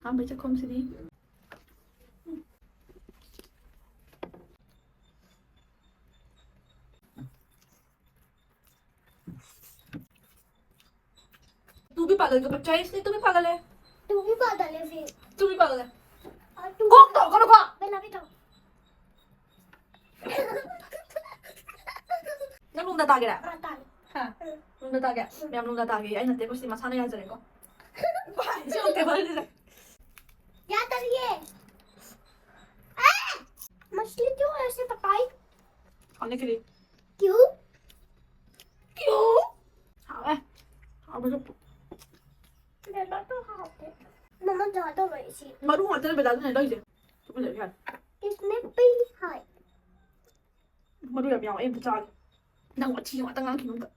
Thongba Chajare. तू भी पागल का बच्चा है इसलिए तू भी पागल है फिर तू भी पागल है और तू कौन तो कौन को बेला भी तो नंग लुंदा तागेरा आता ha lungda tage mem lungda tage ai natte ko si masana ya jare ko jo ke bol de क्या करिए मछली क्यों ऐसे पकाई खाने के लिए क्यों क्यों हाँ हाँ बस बेला तो खाते मम्मा ज्यादा गई थी maru ngata na beda na doi je tu bele kan किसने पी है maru ya miao ai bu cha nang wa chi wa tang ang kin ka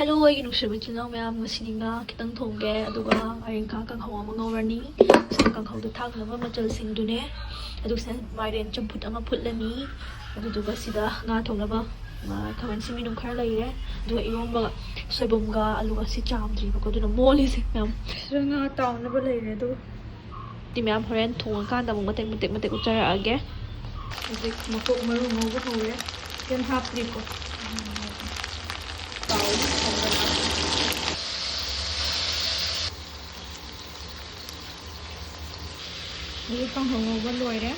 Hello, I am Shubha Channel. I am listening to Kitang Thongge. Aduga aring ka kang hawa mga warni. Sa kang hawa tag na machal sing dune. Adug sa mayren champut ama putlani. Aduga sida nga thong na ba. Kaman si minum khar lai re. Aduga iyon ba soibom ga aluga si chamdri ba ko duna moli se ma'am. Sira nga taw na ba lai re do. Di ma'am horen thong ka da mo matek uchara age. Adik makok maru mo go hore. Yan hap ni ko. Ini con hồng ngầu bên đuôi đấy.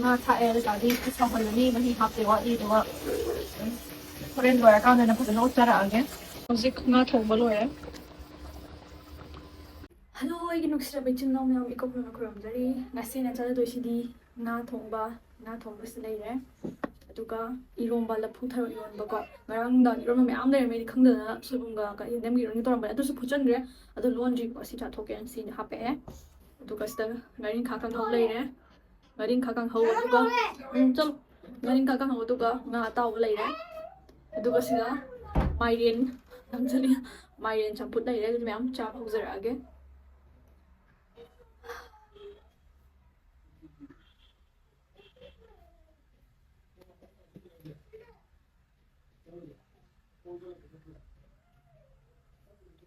Nga thai er ka di sa holani mani hap de wa di de wa koren lo ya ka na pa no chara age music nga thong ba lo ya hello I ginuk sira be chin no me am ikop na krom dari ngasi na chala do si di nga thongba si lai re aduga iromba la phu thar yon ba ko ngarang da iromba me am le me di khang da soibum ga ka yendem gi ron toram ba adu su phujan re adu laundry ko si tha thoken si ni hape aduga sta ngarin kha kang hol lai re ngaring kakang hau aduga chalo ngaring kakang hau aduga nga taw lai re aduga sida mairen namjali mairen champut lai re ma'am cha phuzara age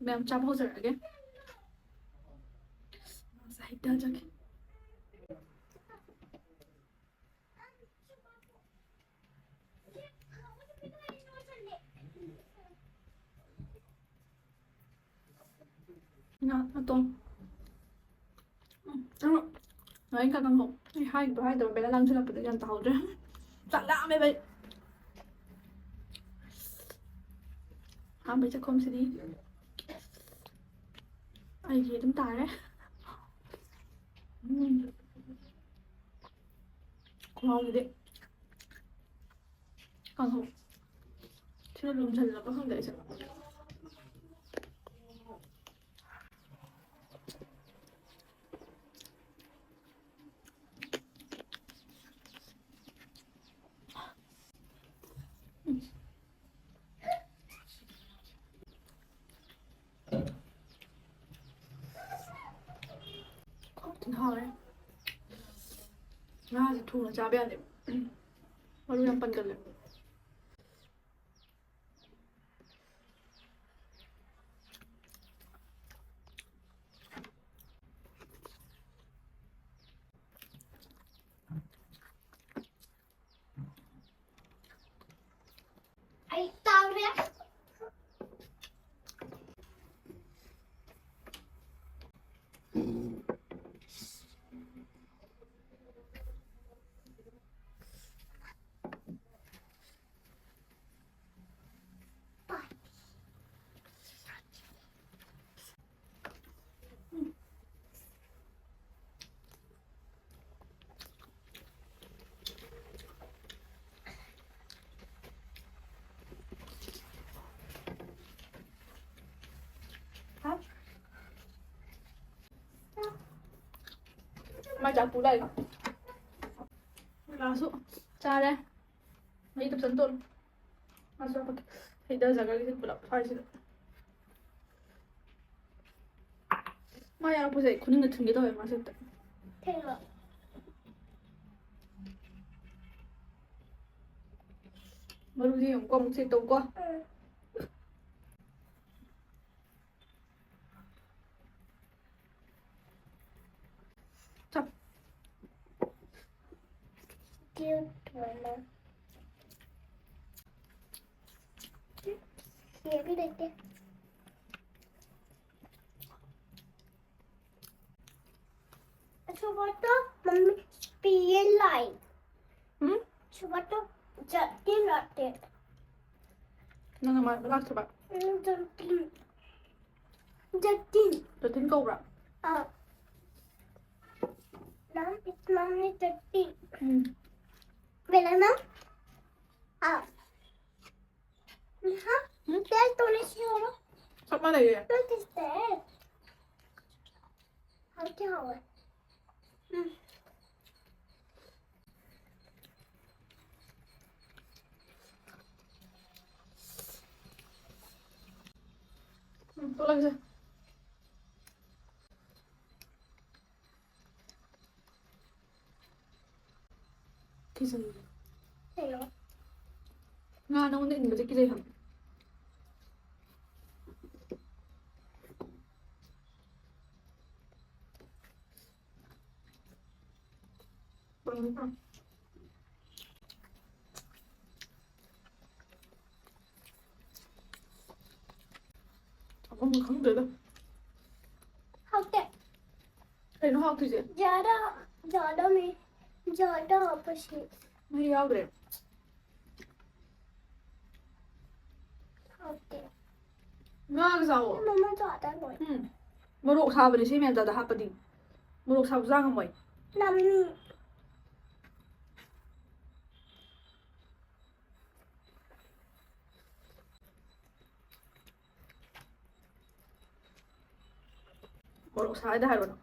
ma'am cha phuzara age sahita jake Nga, atong. Ngayon kakang hok. Ay, hai, daw bela lang sila pwede yan tao dyan. Tala kami ba? Thongba Chajare. Ay, gì chúng ta đấy. Ngon rồi đấy. Còn hộp. Chứ nó lùm chân là có không để sợ.挺好đấy. Nga thì thu là cha bé đấy. Mà luôn đang bận gần đấy. आई ताव रे มาจากปูได้ลาสุจ้าเลยไม่ต้องสนต้นมาสุดให้เดินจากกันที่ปุระไฟสิมาอย่างพูดสิคุณนึกถึงกี่ตัวเองมาสุด เท่เลย มาดูที่ของกล้องสิตรงกว่าจับ เกี่ยวถอยมาเกี่ยวพี่เด็กเด็กชอบตัวมันมีเปลี่ยนไหลชอบตัวจัดที่หลัดเด็ก นั่นมาลักจะแบบ จัดที่จัดที่ จะทิ้งกูแบบ น้ำปิดน้ำในจัดที่เวลาน้ำฮะเดี๋ยวตัวเล็กเชียวหรอ สักมาเลย นั่นคือเด็กเขาเจ้าอ่ะตัวอะไรสิกี่สิ เห็นหรอง านน้องนี่มันจะกี่สิครับมึงขังเดือด เขาเด็ก ไอ้น้องเขาที่สิ ज्यादा में ज्यादा आपस में ไม่ยาวเลย okay งานก็เศร้า मम्मा ज्यादा बोल มาลูกชาวไปเลยใช่ไหมแต่ถ้าปฏิมาลูกชาวสร้างกันไว้ नम्मी มาลูกชายได้หรอ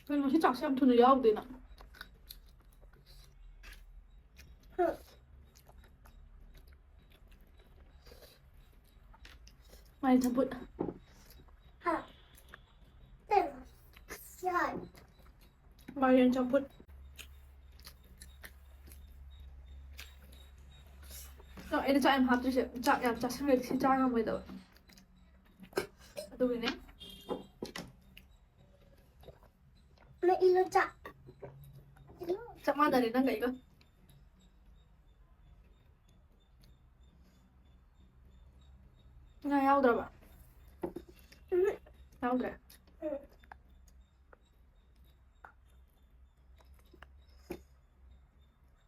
เป็นมันที่จักเสียมทุนยาวดีนะไม่ทำพุทธ हाँ तेरा यार มาเรียนจำพุทธเราเอ็นจะเอ็มฮับด้วยใช่จักอยากจักเสียงที่จ้างกันไว้เดี๋ยวดูนี่ मैं इलो चा จักมาแต่เดี๋ยวนั่งไงก็ง่ายเอาเดี๋ยวแบบเอาเดี๋ยว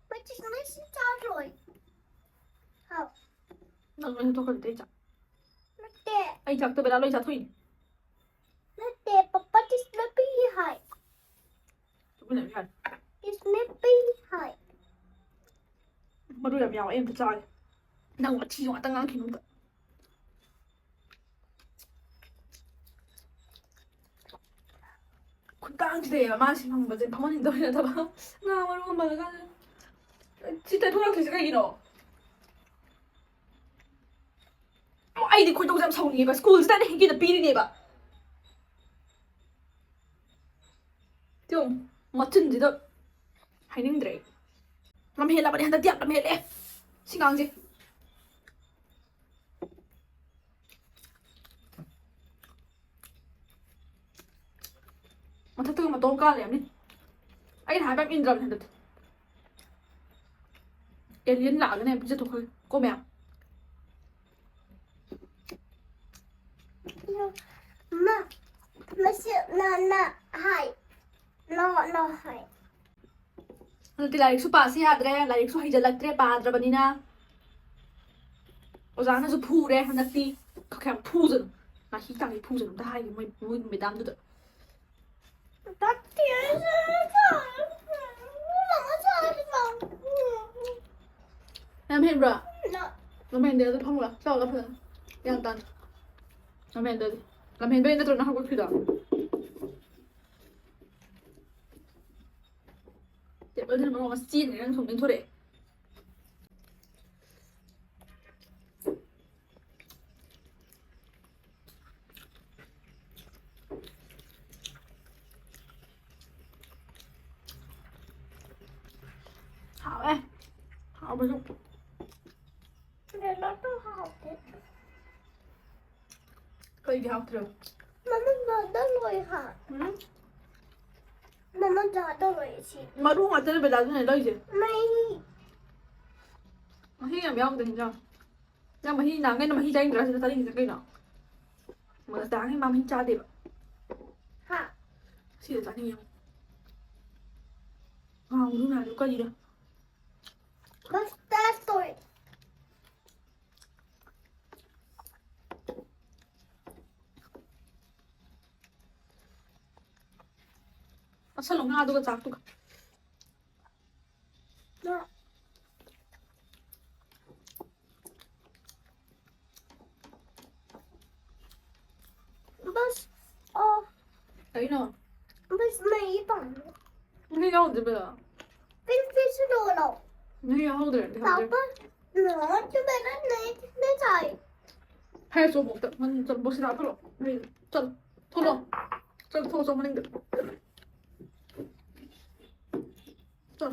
मैं जिसने से चा रोई हाँ นั่งไม่ต้องคนเตะจัก मैं ते ไอ้จักตัวเวลาเราจักทุย मैं ते पापा जिसने भी है ทุกคนอย่างนี้ जिसने भी है มาดูแบบยาวเอ็มจะจ่ายนั่งวัดที่วัดตั้งงานขิงกันคุณตั้งใจมาสิพังมาเจนพมันอินโดนีเซียแต่ว่างานมันมันกันจิตใจทุรังที่จะกินหรอไอ้เด็กคนต้องจำสองนี้ป่ะสกูลสแตนให้กินแต่ปีนี้ป่ะเดี๋ยวมาถึงจิตให้นิ่งเดรลำเฮล่ะประเดี๋ยวหันตะเดียบลำเฮล่สิงังจิมาถ้าตื่นมาโต้กันเลยนี่ไอ้ถ่ายแบบอินดรัมเห็นดิเอเลียนหลังเนี่ยจะถูกก็แมว มาไม่ใช่น่าหายนอหาย Nanti lari su passi hadre, lari su hijalatre padra banina. Ozana su pure, nanti kakam puzen. Na hitang i puzen, da hai mai dam duda. ตัดเทียนจ้าหลังจ้าหรือเปล่า Nam hen bra. น่ะ Lo 라면인데 파물라 싸우다 펴 양단 라면인데 라면인데 인데 하고 싶다 어디는 먹어가 찌는 something today 好哎，好不是？ Det låter härligt. 可以好吃。 Mamma dödar Roy här. 嗯， Mamma dödar Roy sin. 马路我真的被打成那类型， Nej. 我现在不要的，你知道？那么现在那么现在你知道是啥意思个呢？我打给妈咪家的吧， Här. 是咋的样？啊，我都拿就可以了。 Vad där står det? असल होगा आदू का चाक तो Ja. Bas, đấy nó bas mig barn. नहीं याद है बेटा Finns det då? नहीं याद है Pappa? Ja, du menar nej, det tar jag. है सो बोलते मन चल बस रात लो नहीं चल थोड़ा चल थोड़ा सो मनिंग चल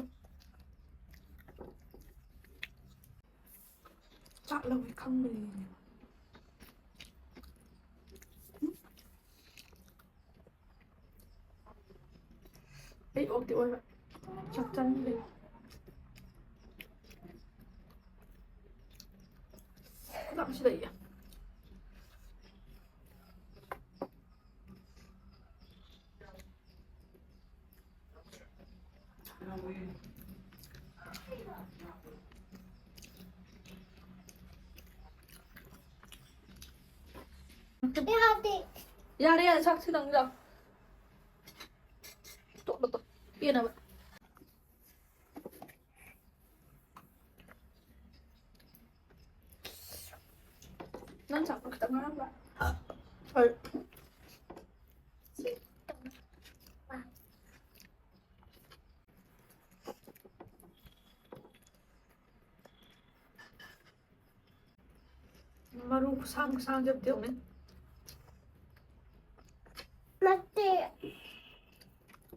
चाट लो एक खंग में ấy ôm tiểu ơi chắc chắn đi làm gì đấy Det hade... 야, 내가 착시 당장. 또. 삐나 봐. 난 자꾸 그딴 걸 한다. 헐. 마루 sang 좀 때문에. Men det...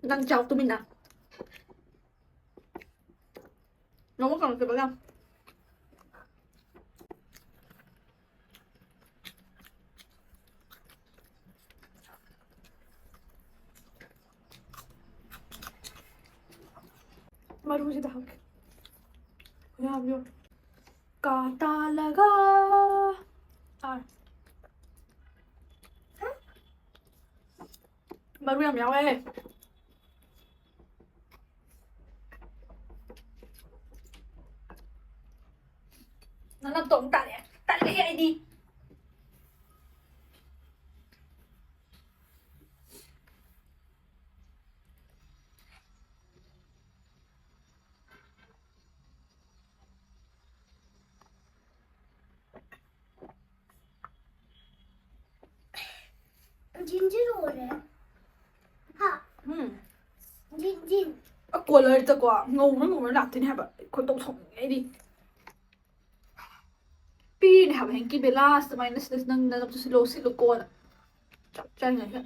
난 chào tụi mình nào. Nó có còn cái bữa không? 마루 gì đâu? làm vô. Cả ta là ga. À. 마루 làm nhau ê. Nó làm tổng tại cái đi. Ginger. Ha. Gin. À, của lời ta quả ngầu nó làm thế này bà con tổng thống ấy đi pi này hả hành kia bela minus this nang nang to silo con chọc chay này hết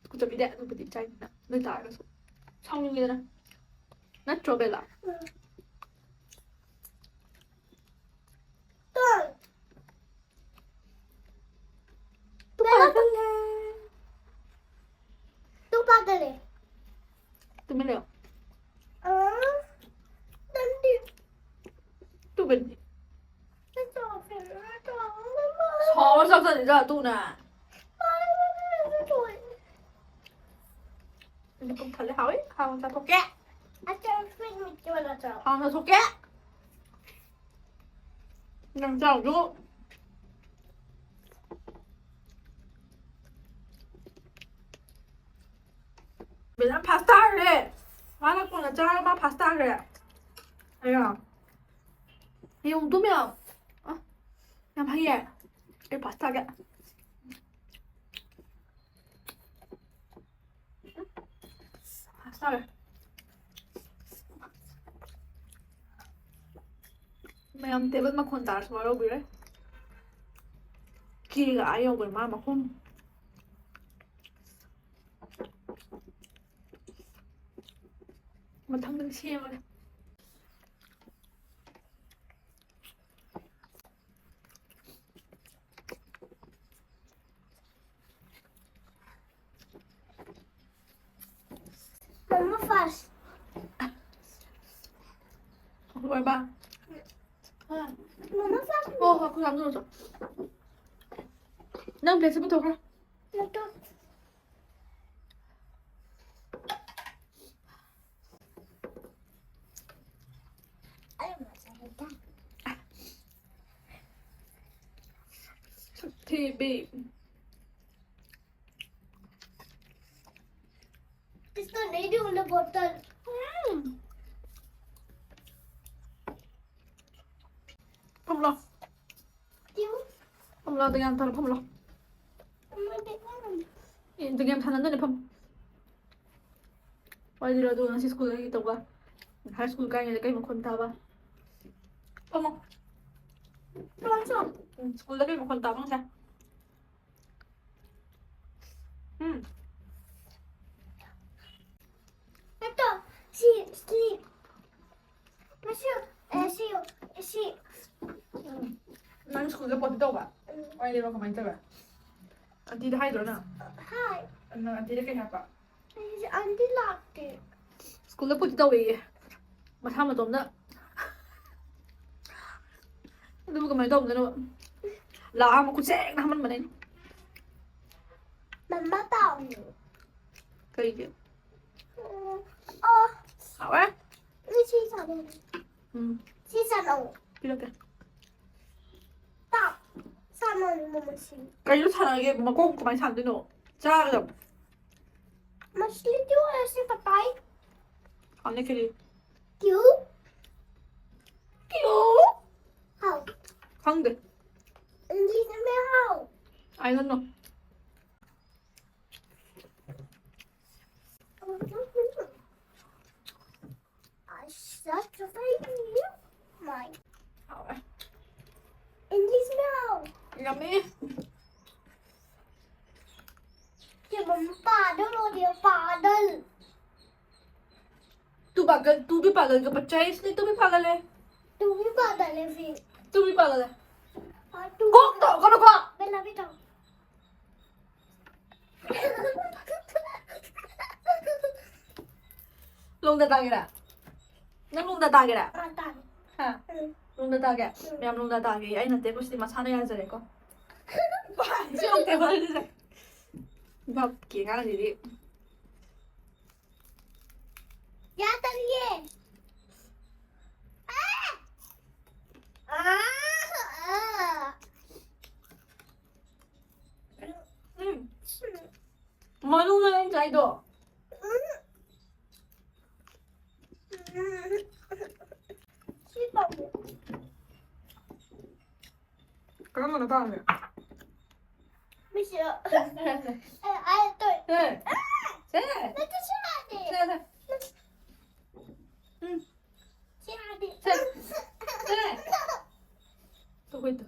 cũngจะมีแดดมันติดใจนะไม่ตายแล้วช่องยังไงนะนัดจบไปละ Dörr.ตุ๊กตาเลย Du paddade. ตุ๊กไม่เร็ว Den du. ตุ๊กเป็น Den tar för att ta. ชอชอบสนิทกับตุ๊กนะมันก็ทะเลหอยหางจะทกแกะ Jag tar för mycket vad jag tar. หางจะทกแกะยังเจ้าอยู่เป็นน้ำพาสต้าเลยมาแล้วคนละจ้ามาพาสต้าเลย 야, 이 정도면 그냥 하기에 이 바삭하게. 바삭해. Mày tế vẫn mà con tả xuống đâu bị đấy. Kia cả ai ông mà không. Mà thằng đừng xem rồi. Mamma fast. Rồi ba. Mamma fast. Cô làm rồi rồi. Nâng về sẽ bắt đầu ra. Lotto. Thì bị इसको नहीं दूंगा बोतल. không lo. क्यों? không lo, từng em thôi là không lo. Mamma देखना. từng em thằng nó không. Bây giờ tôi đang đi school cái tàu ba. High school cái này cái một con tàu ba. Không. कौन सा? School cái một con tàu không sao. Lotto. Sleep. See. 난 school cái body tàu ba. Bây giờ nó không tàu ba. Anh đi hai rồi nè. Hi. Anh đi cái hả ba. Auntie latte. school cái body tàu gì. Mà tham mà tóm đó. Tôi có mấy tóm nữa. Là mà cũng sẽ làm mình nên. Mamma bảo. Cái gì? Ờ. Hảo á. Chi sao đây? Chi sao đâu? Cái đó kìa. Tao. Sao mà mamma chi? Cái nó thằng này mà cô có mấy thằng đấy nữa. Cha rồi. Mà sleep chưa là xin phải tay. Anh ấy cái gì? Cứu. Không. Không được. Đi xem bé không? Ai hơn đâu. I such a baby. My. Hảo á. And this now. Yummy. Chị bấm bà đâu rồi điều bà đây. तू भी पागल का बच्चा है इसलिए तू भी पागल है. Tụi biết bà đây là gì? तू भी पागल है. Tụi Con đó con đó. bên là biết đâu. Lung ta kìa. Nó lung ta kìa. Mà tặng. Ha. lung ta kìa. Mẹ lung ta kìa. Anh là tế bút mà sao này ra con. Chứ không tế bút ra. Gặp kìa ngang gì đi. Dạ tao đi. Mới lúc này anh chạy đồ. Cái mà nó to rồi. Bây giờ. Ai tôi. Thế. Thế. Nó cứ xa đi. Thế. Xa đi. Thế. Tôi quên rồi.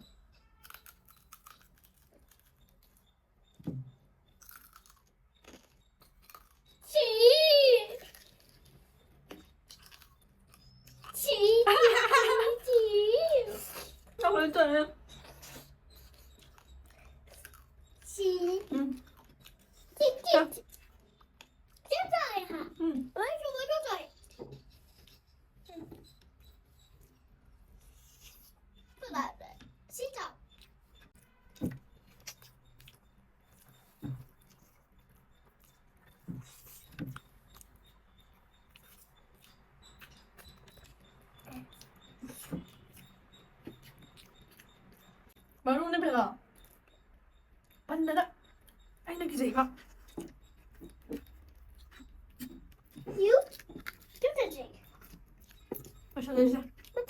Đâu có lên trời em. Chị. Chị. Chết rồi hả? Ôi trời ơi. Các bạn, xin chào. Mà luôn đấy bây giờ. Bắn đấy đó. Anh là cái gì vậy? You? Cái gì? Ôi trời ơi.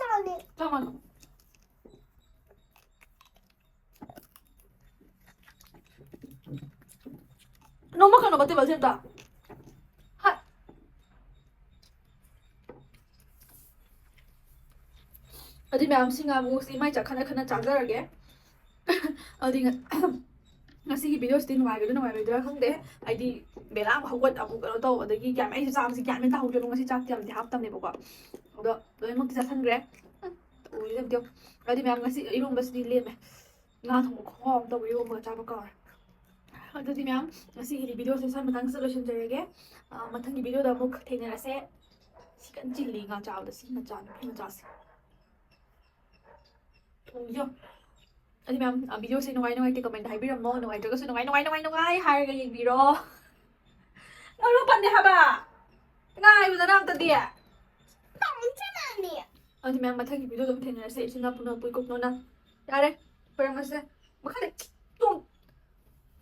천천히. 잠깐만. 너무 큰 거 맞지 맞습니다. 하. 어디 맘싱아 무시 마이 자카나 자자르게. 어디 ngasi video stin ngoài cái ngoài rồi không để ai đi bé lang mà không quên abu cái đâu ở đây cái mấy sao thì cái mấy tao cho nó ngasi chắc thì hấp tâm này bảo đó rồi mất cái thân rẻ ui làm tiêu ở đây mẹ ngasi irum bas đi lên mẹ nga thong khom tao irum mà cha bao ở đây mẹ ngasi cái video sẽ sang matang solution 저에게 matang cái video đó một thế này là sẽ 시간 찔리 nga chào được xin mà chào ui anh em video xin nói thì comment hay biết rồi mong nói cho cái nói hay cái gì video nó lúc bạn đi hả bà ngay bây giờ đang tận địa 천천히. anh em mà thấy cái video giống thế này sẽ xin nó phun bụi cục nó nè ra đây bây giờ sẽ mà khác này tung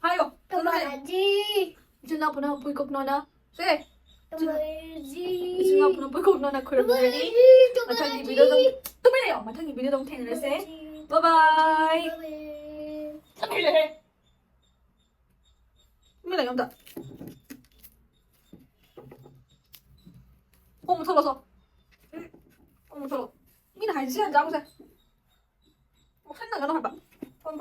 hay không 그만하지. xin nó phun bụi cục nó nè sẽ 그만하지. xin nó phun bụi cục nó nè khởi động đi mà thấy cái video giống tôi biết rồi mà thấy cái video giống thế này sẽ bye bye cái này không thật 어머 더러워 어머 더러워 미나 할지 안 자고 새 뭐 했나 가 너 해봐 뻔